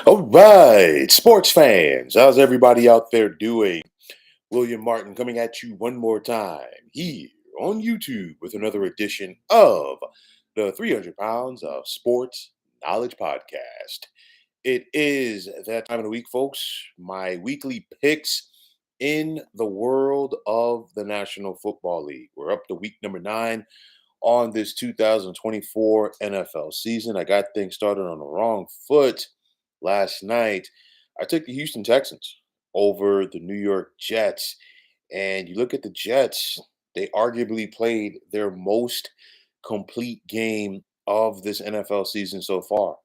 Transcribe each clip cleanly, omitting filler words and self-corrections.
All right, sports fans, how's everybody out there doing? William Martin coming at you one more time here on YouTube with another edition of the 300 Pounds of Sports Knowledge Podcast. It is that time of the week, folks. My weekly picks in the world of the National Football League. We're up to week number 9 on this 2024 NFL season. I got things started on the wrong foot last night. I took the Houston Texans over the New York Jets. And you look at the Jets, they arguably played their most complete game of this NFL season so far.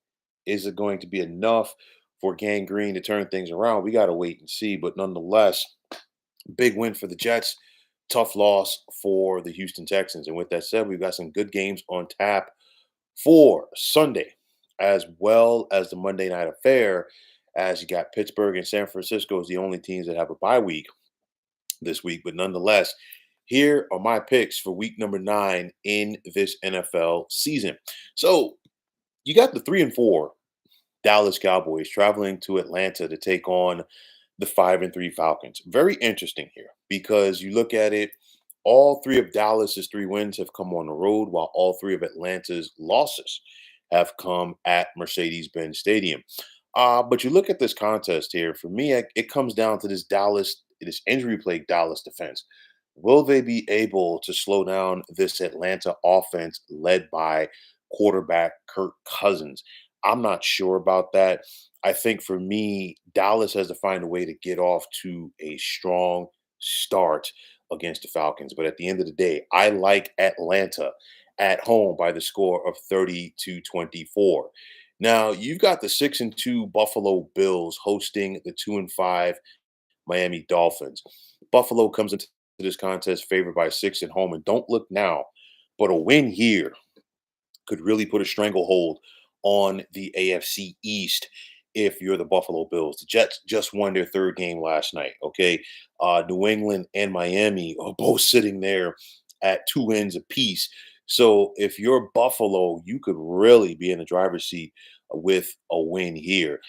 Is it going to be enough for Gang Green to turn things around? We got to wait and see. But nonetheless, big win for the Jets. Tough loss for the Houston Texans. And with that said, we've got some good games on tap for Sunday, as well as the Monday night affair, as you got Pittsburgh and San Francisco as the only teams that have a bye week this week. But nonetheless, here are my picks for week number 9 in this NFL season. So you got the 3-4 Dallas Cowboys traveling to Atlanta to take on the 5-3 Falcons. Very interesting here because you look at it, all three of Dallas's 3 wins have come on the road, while all 3 of Atlanta's losses have come at Mercedes-Benz Stadium. But you look at this contest here. For me, it comes down to this injury-plagued Dallas defense. Will they be able to slow down this Atlanta offense led by quarterback Kirk Cousins? I'm not sure about that. I think for me, Dallas has to find a way to get off to a strong start against the Falcons. But at the end of the day, I like Atlanta at home by the score of 30-24. Now, you've got the 6-2 Buffalo Bills hosting the 2-5 Miami Dolphins. Buffalo comes into this contest favored by 6 at home. And don't look now, but a win here could really put a stranglehold on the AFC East if you're the Buffalo Bills. The Jets just won their 3rd game last night, okay? New England and Miami are both sitting there at 2 wins apiece. So if you're Buffalo, you could really be in the driver's seat with a win here.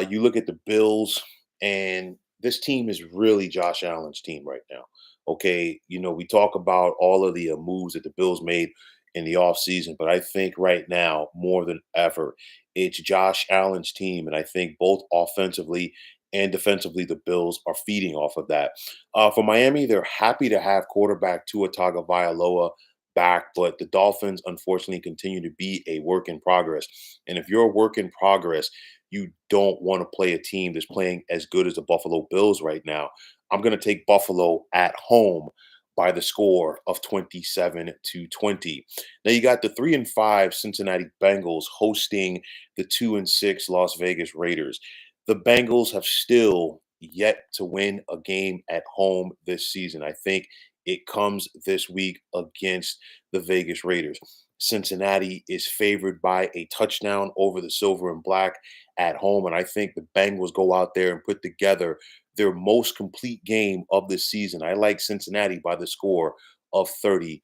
You look at the Bills, and this team is really Josh Allen's team right now. Okay, we talk about all of the moves that the Bills made in the offseason, but I think right now, more than ever, it's Josh Allen's team. And I think both offensively and defensively, the Bills are feeding off of that. For Miami, they're happy to have quarterback Tua Tagovailoa back, but the Dolphins, unfortunately, continue to be a work in progress. And if you're a work in progress, you don't want to play a team that's playing as good as the Buffalo Bills right now. I'm going to take Buffalo at home by the score of 27-20. Now you got the 3-5 Cincinnati Bengals hosting the 2-6 Las Vegas Raiders. The Bengals have still yet to win a game at home this season. I think it comes this week against the Vegas Raiders. Cincinnati is favored by a touchdown over the Silver and Black at home. And I think the Bengals go out there and put together their most complete game of the season. I like Cincinnati by the score of 30-13.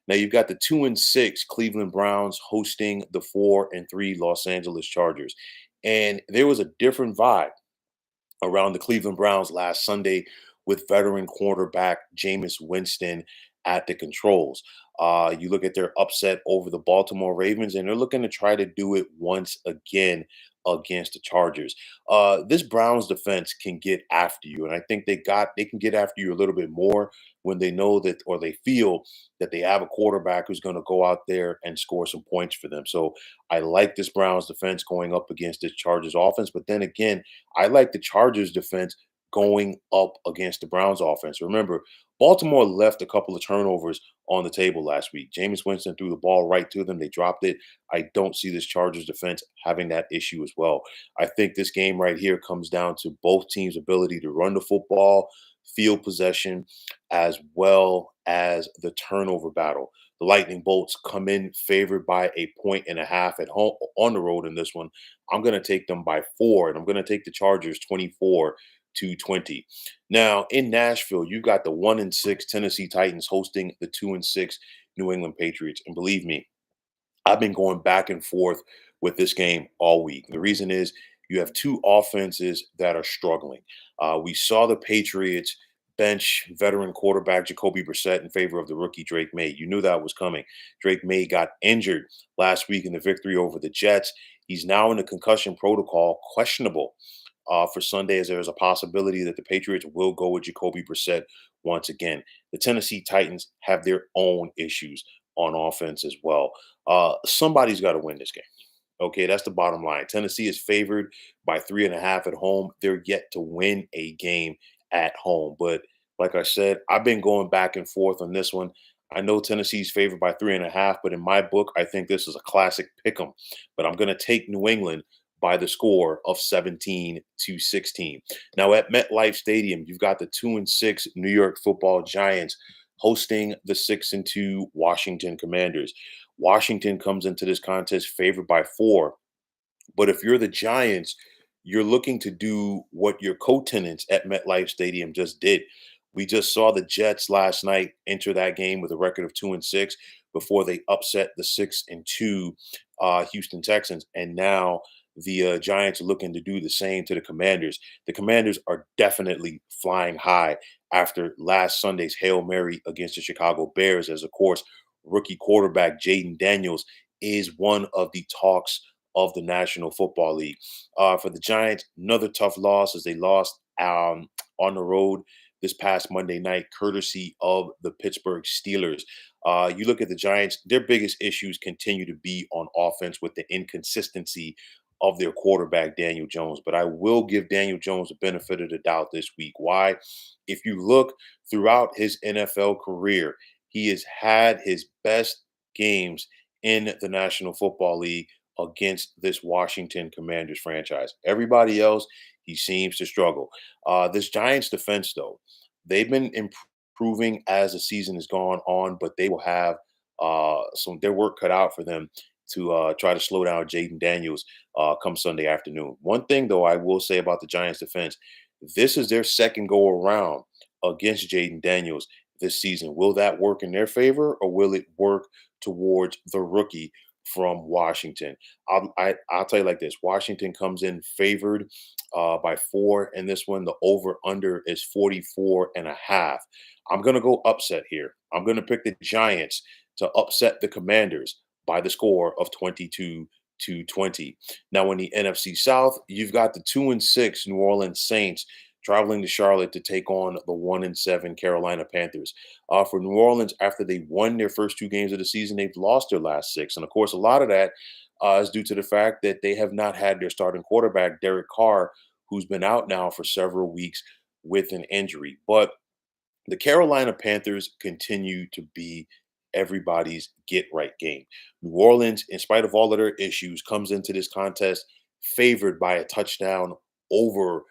Now you've got the 2-6 Cleveland Browns hosting the 4-3 Los Angeles Chargers. And there was a different vibe around the Cleveland Browns last Sunday with veteran quarterback Jameis Winston at the controls. You look at their upset over the Baltimore Ravens, and they're looking to try to do it once again against the Chargers. This Browns defense can get after you, and I think they can get after you a little bit more when they know that, or they feel that they have a quarterback who's going to go out there and score some points for them. So I like this Browns defense going up against this Chargers offense, but then again, I like the Chargers defense going up against the Browns offense. Remember, Baltimore left a couple of turnovers on the table last week. Jameis Winston threw the ball right to them. They dropped it. I don't see this Chargers defense having that issue as well. I think this game right here comes down to both teams' ability to run the football, field possession, as well as the turnover battle. The Lightning Bolts come in favored by 1.5 at home on the road in this one. I'm going to take them by 4, and I'm going to take the Chargers 24-20. Now in Nashville, you've got the 1-6 Tennessee Titans hosting the 2-6 New England Patriots. And believe me, I've been going back and forth with this game all week. The reason is you have two offenses that are struggling. We saw the Patriots bench veteran quarterback Jacoby Brissett in favor of the rookie Drake May. You knew that was coming. Drake May got injured last week in the victory over the Jets. He's now in the concussion protocol, questionable for Sunday, as there is a possibility that the Patriots will go with Jacoby Brissett once again. The Tennessee Titans have their own issues on offense as well. Somebody's got to win this game. Okay, that's the bottom line. Tennessee is favored by 3.5 at home. They're yet to win a game at home. But like I said, I've been going back and forth on this one. I know Tennessee's favored by 3.5, but in my book, I think this is a classic pick 'em. But I'm going to take New England by the score of 17-16. Now at MetLife Stadium, you've got the 2-6 New York Football Giants hosting the 6-2 Washington Commanders. Washington comes into this contest favored by 4. But if you're the Giants, you're looking to do what your co-tenants at MetLife Stadium just did. We just saw the Jets last night enter that game with a record of 2-6 before they upset the 6-2 Houston Texans, and now the Giants are looking to do the same to the Commanders. The Commanders are definitely flying high after last Sunday's Hail Mary against the Chicago Bears, as of course rookie quarterback Jaden Daniels is one of the talks of the National Football League. For the Giants, another tough loss as they lost on the road this past Monday night, courtesy of the Pittsburgh Steelers. You look at the Giants, their biggest issues continue to be on offense with the inconsistency of their quarterback, Daniel Jones. But I will give Daniel Jones the benefit of the doubt this week. Why? If you look throughout his NFL career, he has had his best games in the National Football League against this Washington Commanders franchise. Everybody else, he seems to struggle. This Giants defense, though, they've been improving as the season has gone on, but they will have some their work cut out for them to try to slow down Jaden Daniels come Sunday afternoon. One thing, though, I will say about the Giants defense, this is their second go around against Jaden Daniels this season. Will that work in their favor, or will it work towards the rookie from Washington? I'll tell you like this: Washington comes in favored by 4 in this one. The over under is 44.5. I'm gonna go upset here. I'm gonna pick the Giants to upset the Commanders by the score of 22-20. Now in the NFC South, you've got the 2-6 New Orleans Saints traveling to Charlotte to take on the 1-7 Carolina Panthers. For New Orleans, after they won their first 2 games of the season, they've lost their last 6. And of course, a lot of that is due to the fact that they have not had their starting quarterback, Derek Carr, who's been out now for several weeks with an injury. But the Carolina Panthers continue to be everybody's get right game. New Orleans, in spite of all of their issues, comes into this contest favored by a touchdown over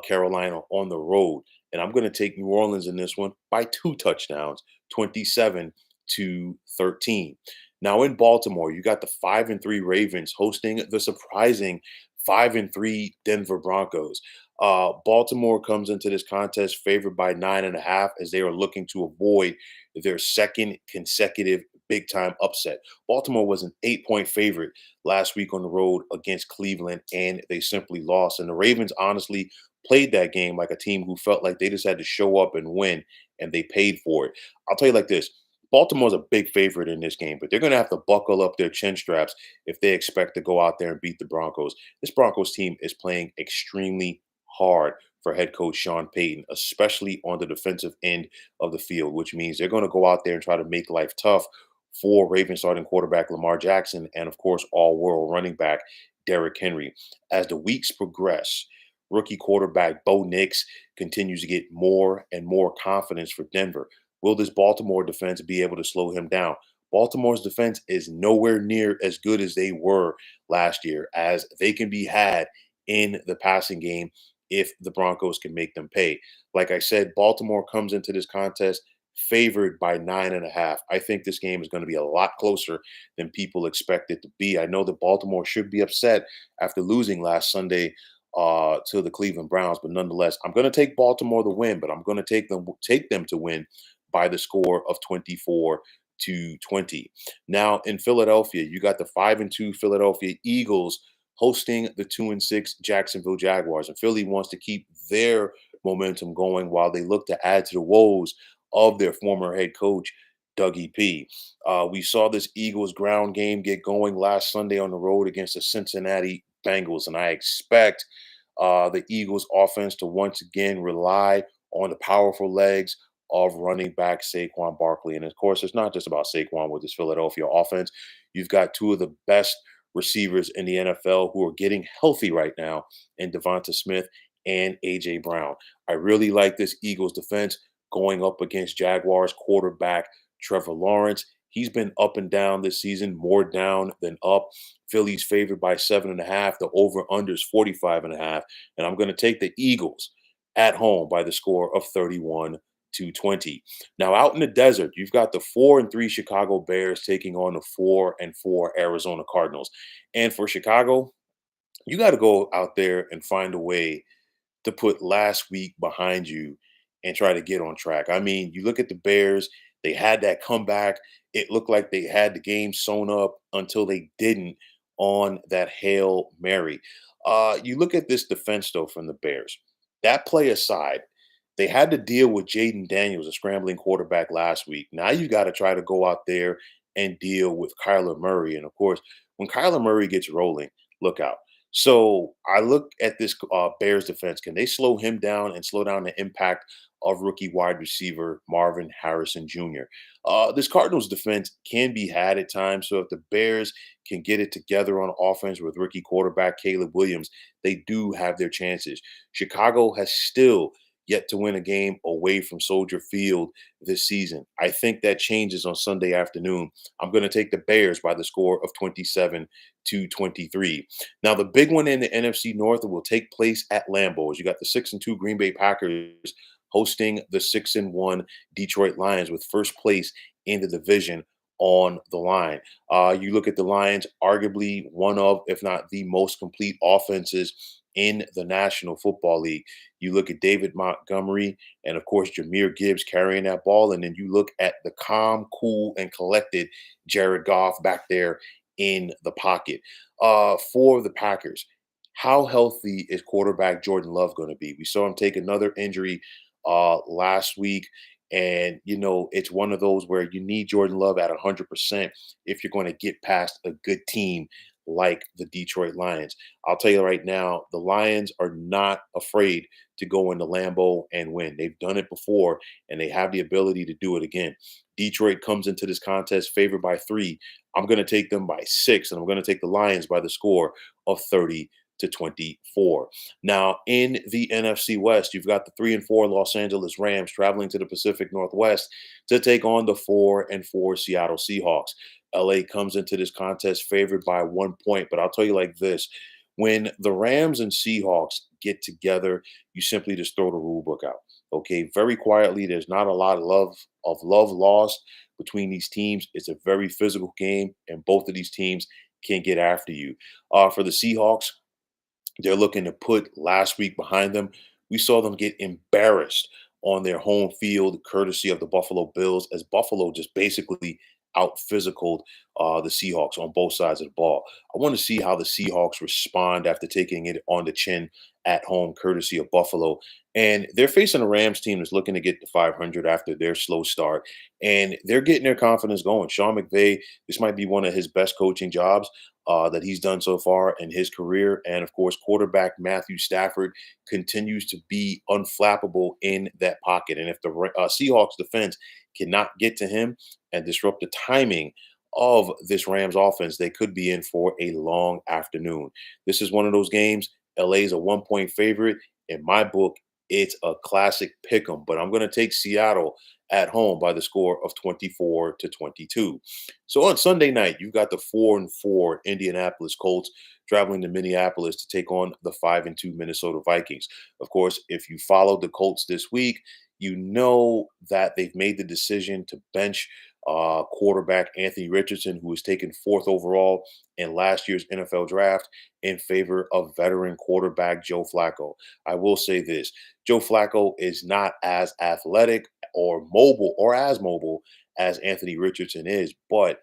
Carolina on the road. And I'm going to take New Orleans in this one by 2 touchdowns, 27-13. Now in Baltimore, you got the 5-3 Ravens hosting the surprising 5-3 Denver Broncos. Baltimore comes into this contest favored by 9.5 as they are looking to avoid their second consecutive big time upset. Baltimore was an 8-point favorite last week on the road against Cleveland, and they simply lost. And the Ravens honestly played that game like a team who felt like they just had to show up and win, and they paid for it. I'll tell you like this: Baltimore's a big favorite in this game, but they're going to have to buckle up their chin straps if they expect to go out there and beat the Broncos. This Broncos team is playing extremely hard for head coach Sean Payton, especially on the defensive end of the field, which means they're going to go out there and try to make life tough for Ravens starting quarterback Lamar Jackson and, of course, all-world running back Derrick Henry. As the weeks progress, rookie quarterback Bo Nix continues to get more and more confidence for Denver. Will this Baltimore defense be able to slow him down? Baltimore's defense is nowhere near as good as they were last year, as they can be had in the passing game if the Broncos can make them pay. Like I said, Baltimore comes into this contest favored by 9.5. I think this game is going to be a lot closer than people expect it to be. I know that Baltimore should be upset after losing last Sunday to the Cleveland Browns, but nonetheless, I'm going to take Baltimore to win, but I'm going to take them to win by the score of 24 to 20. Now in Philadelphia, you got the 5-2 Philadelphia Eagles hosting the 2-6 Jacksonville Jaguars. And Philly wants to keep their momentum going while they look to add to the woes of their former head coach, Dougie P. We saw this Eagles ground game get going last Sunday on the road against the Cincinnati Bengals, and I expect the Eagles offense to once again rely on the powerful legs of running back Saquon Barkley. And of course, it's not just about Saquon with this Philadelphia offense. You've got two of the best receivers in the NFL who are getting healthy right now in Devonta Smith and AJ Brown. I really like this Eagles defense going up against Jaguars quarterback Trevor Lawrence. He's been up and down this season, more down than up. Philly's favored by 7.5. The over-under is 45.5. And I'm going to take the Eagles at home by the score of 31-20. Now, out in the desert, you've got the 4-3 Chicago Bears taking on the 4-4 Arizona Cardinals. And for Chicago, you got to go out there and find a way to put last week behind you and try to get on track. I mean, you look at the Bears, they had that comeback. It looked like they had the game sewn up until they didn't on that Hail Mary. You look at this defense, though, from the Bears. That play aside, they had to deal with Jaden Daniels, a scrambling quarterback last week. Now you got to try to go out there and deal with Kyler Murray. And of course, when Kyler Murray gets rolling, look out. So I look at this Bears defense. Can they slow him down and slow down the impact of rookie wide receiver Marvin Harrison Jr.? This Cardinals defense can be had at times. So if the Bears can get it together on offense with rookie quarterback Caleb Williams, they do have their chances. Chicago has still yet to win a game away from Soldier Field this season. I think that changes on Sunday afternoon. I'm going to take the Bears by the score of 27-23. Now, the big one in the NFC North will take place at Lambeau. As you got the 6-2 Green Bay Packers hosting the 6-1 Detroit Lions with first place in the division on the line. You look at the Lions, arguably one of, if not the most complete offenses in the National Football League. You look at David Montgomery and, of course, Jameer Gibbs carrying that ball. And then you look at the calm, cool, and collected Jared Goff back there in the pocket. For the Packers, how healthy is quarterback Jordan Love going to be? We saw him take another injury last week. And, it's one of those where you need Jordan Love at 100% if you're going to get past a good team like the Detroit Lions. I'll tell you right now, the Lions are not afraid to go into Lambeau and win. They've done it before, and they have the ability to do it again. Detroit comes into this contest favored by 3. I'm going to take them by 6, and I'm going to take the Lions by the score of 30-24. Now, in the NFC West, you've got the 3-4 Los Angeles Rams traveling to the Pacific Northwest to take on the 4-4 Seattle Seahawks. LA comes into this contest favored by 1 point, but I'll tell you like this. When the Rams and Seahawks get together, you simply just throw the rule book out. Okay, very quietly, there's not a lot of love lost between these teams. It's a very physical game, and both of these teams can get after you. For the Seahawks, they're looking to put last week behind them. We saw them get embarrassed on their home field, courtesy of the Buffalo Bills, as Buffalo just basically out physicaled the Seahawks on both sides of the ball. I want to see how the Seahawks respond after taking it on the chin at home, courtesy of Buffalo. And they're facing a Rams team that's looking to get to 500 after their slow start. And they're getting their confidence going. Sean McVay, this might be one of his best coaching jobs that he's done so far in his career. And of course, quarterback Matthew Stafford continues to be unflappable in that pocket. And if the Seahawks defense cannot get to him and disrupt the timing of this Rams offense, they could be in for a long afternoon. This is one of those games. LA is a 1 point favorite. In my book, it's a classic pick 'em, but I'm going to take Seattle at home by the score of 24-22. So on Sunday night, you've got the 4-4 Indianapolis Colts traveling to Minneapolis to take on the 5-2 Minnesota Vikings. Of course, if you followed the Colts this week, you know that they've made the decision to bench quarterback Anthony Richardson, who was taken 4th overall in last year's NFL draft, in favor of veteran quarterback Joe Flacco. I will say this: Joe Flacco is not as athletic or mobile or as mobile as Anthony Richardson is, but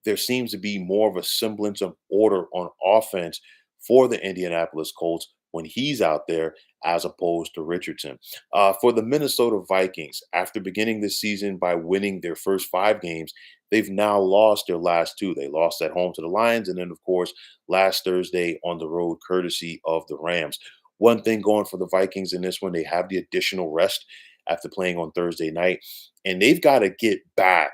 there seems to be more of a semblance of order on offense for the Indianapolis Colts when he's out there as opposed to Richardson. For the Minnesota Vikings, after beginning this season by winning their first 5 games, they've now lost their last 2. They lost at home to the Lions, and then, of course, last Thursday on the road, courtesy of the Rams. One thing going for the Vikings in this one, they have the additional rest after playing on Thursday night, and they've got to get back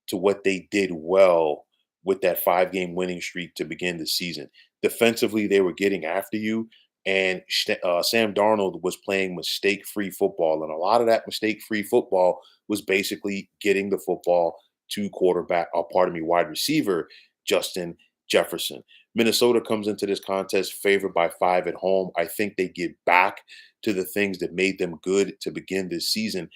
to what they did well with that 5 game winning streak to begin the season. Defensively, they were getting after you, and Sam Darnold was playing mistake free football. And a lot of that mistake free football was basically getting the football to wide receiver Justin Jefferson. Minnesota comes into this contest favored by 5 at home. I think they get back to the things that made them good to begin this season.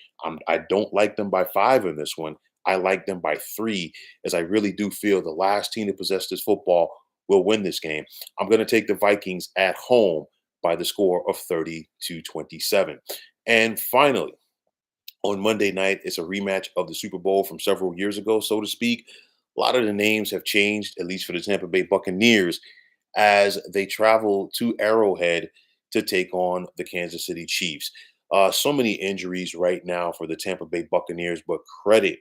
I don't like them by 5 in this one. I like them by 3, as I really do feel the last team to possess this football will win this game. I'm going to take the Vikings at home by the score of 30-27. And finally, on Monday night, it's a rematch of the Super Bowl from several years ago, so to speak. A lot of the names have changed, at least for the Tampa Bay Buccaneers, as they travel to Arrowhead to take on the Kansas City Chiefs. So many injuries right now for the Tampa Bay Buccaneers, but credit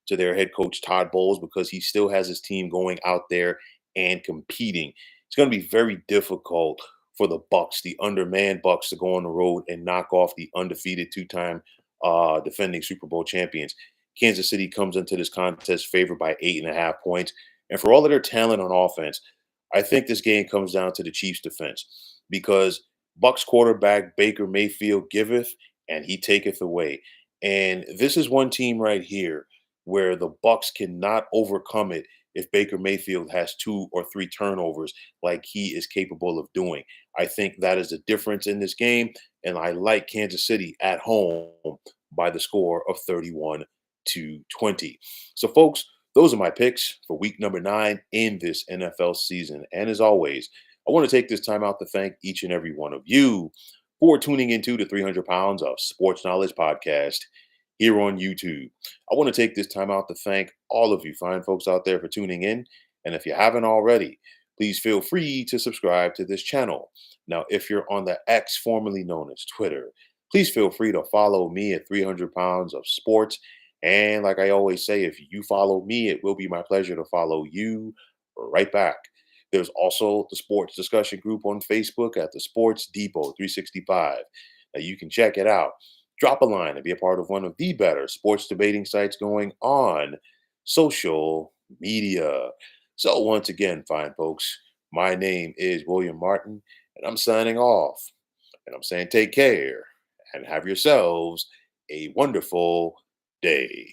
to their head coach Todd Bowles because he still has his team going out there and competing. It's going to be very difficult for the Bucks, the undermanned Bucks, to go on the road and knock off the undefeated 2-time defending Super Bowl champions. Kansas City comes into this contest favored by 8.5 points. And for all of their talent on offense, I think this game comes down to the Chiefs' defense because Bucks quarterback Baker Mayfield giveth and he taketh away. And this is one team right here where the Bucks cannot overcome it if Baker Mayfield has 2 or 3 turnovers like he is capable of doing. I think that is the difference in this game, and I like Kansas City at home by the score of 31-20. So, folks, those are my picks for week number 9 in this NFL season. And as always, I want to take this time out to thank each and every one of you for tuning into the 300 Pounds of Sports Knowledge podcast here on YouTube. I want to take this time out to thank all of you fine folks out there for tuning in. And if you haven't already, please feel free to subscribe to this channel. Now, if you're on the X, formerly known as Twitter, please feel free to follow me at 300 Pounds of Sports. And like I always say, if you follow me, it will be my pleasure to follow you right back. There's also the sports discussion group on Facebook at the Sports Depot 365. Now you can check it out. Drop a line and be a part of one of the better sports debating sites going on social media. So once again, fine folks, my name is William Martin, and I'm signing off. And I'm saying take care and have yourselves a wonderful day.